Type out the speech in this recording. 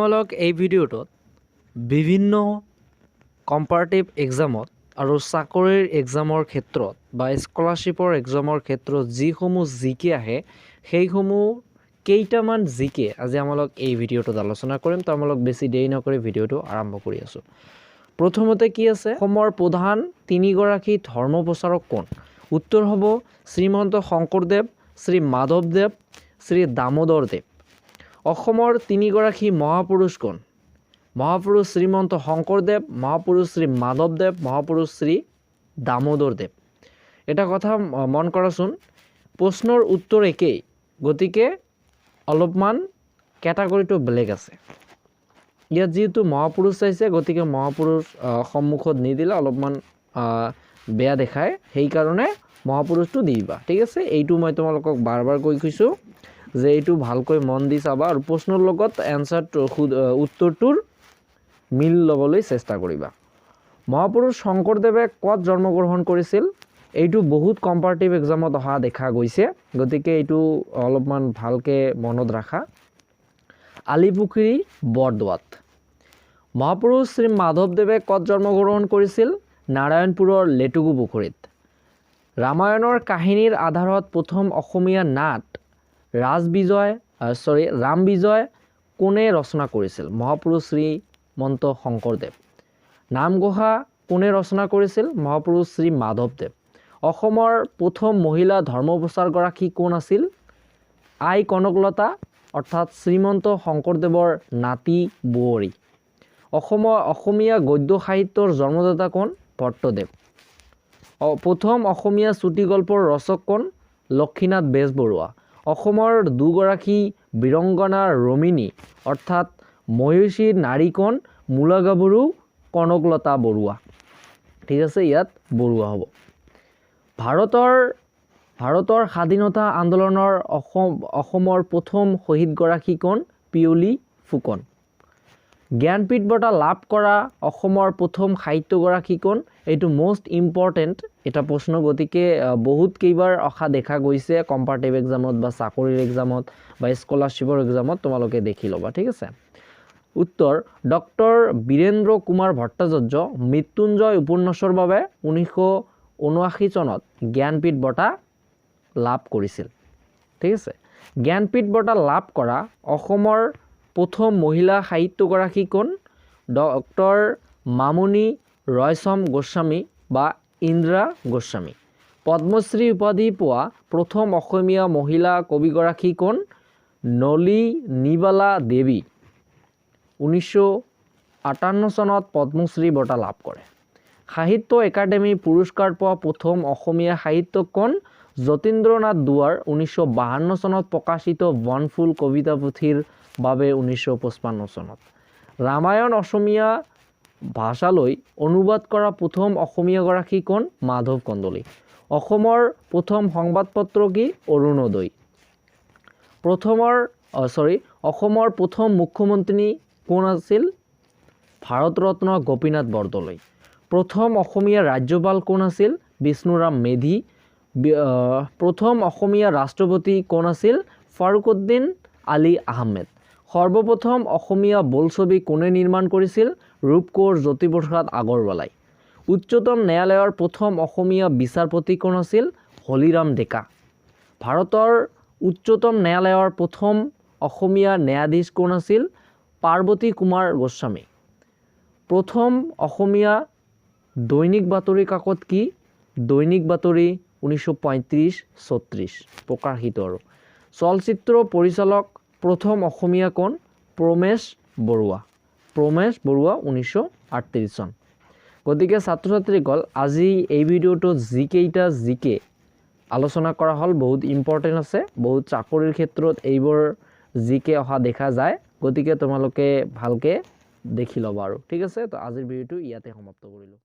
তোমালোক এই ভিডিঅ'টোত বিভিন্ন কম্পাৰেটিভ এক্সামত আৰু চাকৰিৰ এক্সামৰ ক্ষেত্ৰত বা স্কলাৰশ্বিপৰ এক্সামৰ ক্ষেত্ৰত যিসমূহ জিকে আহে সেইসমূহ কেইটামান জিকে আজি আমালোক এই ভিডিঅ'টোত আলোচনা কৰিম। তো আমালোক বেছি দেৰি নকৰি ভিডিঅ'টো আৰম্ভ কৰি আছোঁ। প্ৰথমতে কি আছে, অসমৰ প্ৰধান তিনিগৰাকী ধৰ্ম প্ৰচাৰক কোন? উত্তৰ হ'ব শ্ৰীমন্ত শংকৰদেৱ, শ্ৰী মাধৱদেৱ, শ্ৰী দামোদৰদেৱ। অসমৰ তিনিগৰাকী মহাপুৰুষ কোন? মহাপুৰুষ শ্ৰীমন্ত শংকৰদেৱ, মহাপুৰুষ শ্ৰী মাধৱদেৱ, মহাপুৰুষ শ্ৰী দামোদৰদেৱ। এটা কথা মন কৰাচোন, প্ৰশ্নৰ উত্তৰ একেই, গতিকে অলপমান কেটাগৰীটো বেলেগ আছে। ইয়াত যিহেতু মহাপুৰুষ চাইছে, গতিকে মহাপুৰুষ সন্মুখত নিদিলে অলপমান বেয়া দেখায়, সেইকাৰণে মহাপুৰুষটো দি দিবা, ঠিক আছে। এইটো মই তোমালোকক বাৰ বাৰ কৈ কৈছোঁ যে এইটো ভালকৈ মন দি চাবা আৰু প্ৰশ্নৰ লগত উত্তৰটোৰ মিল ল'বলৈ চেষ্টা কৰিবা। মহাপুৰুষ শংকৰদেৱে ক'ত জন্মগ্ৰহণ কৰিছিল? এইটো বহুত কম্পাৰেটিভ এক্সামত অহা দেখা গৈছে, গতিকে এইটো অলপমান ভালকৈ মনত ৰাখা। আলিপুখুৰী বৰদোৱাত। মহাপুৰুষ শ্ৰী মাধৱদেৱে ক'ত জন্মগ্ৰহণ কৰিছিল? নাৰায়ণপুৰৰ লেটেকু পুখুৰীত। ৰামায়ণৰ কাহিনীৰ আধাৰত প্ৰথম অসমীয়া নাট ৰাম বিজয় কোনে ৰচনা কৰিছিল? মহাপুৰুষ শ্ৰীমন্ত শংকৰদেৱ। নামঘোষা কোনে ৰচনা কৰিছিল? মহাপুৰুষ শ্ৰী মাধৱদেৱ। অসমৰ প্ৰথম মহিলা ধৰ্মপ্ৰচাৰগৰাকী কোন আছিল? আই কনকলতা, অৰ্থাৎ শ্ৰীমন্ত শংকৰদেৱৰ নাতি বোৱাৰী। অসমীয়া গদ্য সাহিত্যৰ জন্মদাতা কোন? ভট্টদেৱ। প্ৰথম অসমীয়া চুটিগল্পৰ ৰচক কোন? লক্ষীনাথ বেজবৰুৱা। অসমৰ দুগৰাকী বীৰংগনা ৰমণী অৰ্থাৎ মহিষী নাৰী কোন? মূলা গাভৰু কনকলতা বৰুৱা, ঠিক আছে, ইয়াত বৰুৱা হ'ব। ভাৰতৰ স্বাধীনতা আন্দোলনৰ অসমৰ প্ৰথম শ্বহীদগৰাকী কোন? পিয়লি ফুকন। জ্ঞানপীঠ বঁটা লাভ কৰা অসমৰ প্ৰথম সাহিত্যগৰাকী কোন? এইটো মষ্ট ইম্পৰ্টেণ্ট এটা প্ৰশ্ন, গতিকে বহুত কেইবাৰ অহা দেখা গৈছে কম্পাৰেটিভ এক্সামত বা চাকৰিৰ এক্সামত বা স্কলাৰশ্বিপৰ এক্সামত, তোমালোকে দেখি ল'বা, ঠিক আছে। উত্তৰ ডক্টৰ বীৰেন্দ্ৰ কুমাৰ ভট্টাচাৰ্য মৃত্যুঞ্জয় উপন্যাসৰ বাবে 1979 চনত জ্ঞানপীঠ বঁটা লাভ কৰিছিল, ঠিক আছে। জ্ঞানপীঠ বঁটা লাভ কৰা অসমৰ প্ৰথম মহিলা সাহিত্যগৰাকী কোন? ডক্টৰ মামণি ৰয়ছম গোস্বামী বা ইন্দিৰা গোস্বামী। পদ্মশ্ৰী উপাধি পোৱা প্ৰথম অসমীয়া মহিলা কবিগৰাকী কোন? নলিনীবালা দেৱী। 1958 চনত পদ্মশ্ৰী বঁটা লাভ কৰে। সাহিত্য একাডেমী পুৰস্কাৰ পোৱা প্ৰথম অসমীয়া সাহিত্যিক কোন? যতীন্দ্ৰনাথ দুৱৰা। 1952 চনত প্ৰকাশিত বনফুল কবিতা পুথিৰ বাবে 1955 চনত। ৰামায়ণ অসমীয়া ভাষালৈ অনুবাদ কৰা প্ৰথম অসমীয়াগৰাকী কোন? মাধৱ কন্দলী। অসমৰ প্ৰথম সংবাদপত্ৰ কি? অৰুণোদয়। অসমৰ প্ৰথম মুখ্যমন্ত্ৰী কোন আছিল? ভাৰতৰত্ন গোপীনাথ বৰদলৈ। প্ৰথম অসমীয়া ৰাজ্যপাল কোন আছিল? বিষ্ণুৰাম মেধি। প্ৰথম অসমীয়া ৰাষ্ট্ৰপতি কোন আছিল? ফাৰুকুদ্দিন আলী আহমেদ। সৰ্বপ্ৰথম অসমীয়া বোলছবি কোনে নিৰ্মাণ কৰিছিল? ৰূপকোঁৱৰ জ্যোতিপ্ৰসাদ আগৰৱালাই। উচ্চতম ন্যায়ালয়ৰ প্ৰথম অসমীয়া বিচাৰপতি কোন আছিল? হলিৰাম ডেকা। ভাৰতৰ উচ্চতম ন্যায়ালয়ৰ প্ৰথম অসমীয়া ন্যায়াধীশ কোন আছিল? পাৰ্বতী কুমাৰ গোস্বামী। প্ৰথম অসমীয়া দৈনিক বাতৰি কাকত কি? দৈনিক বাতৰি 1935-36 প্ৰকাশিত। আৰু চলচ্চিত্ৰ পৰিচালক প্ৰথম অসমীয়া কোন? প্ৰমেশ বৰুৱা। 1938 চন। গতিকে ছাত্ৰ ছাত্ৰীসকল, আজি এই ভিডিঅ'টোত যিকেইটা জিকে আলোচনা কৰা হ'ল বহুত ইম্পৰ্টেণ্ট আছে, বহুত চাকৰিৰ ক্ষেত্ৰত এইবোৰ জিকে অহা দেখা যায়, গতিকে তোমালোকে ভালকৈ দেখি ল'বা আৰু, ঠিক আছে। তো আজিৰ ভিডিঅ'টো ইয়াতে সমাপ্ত কৰিলোঁ।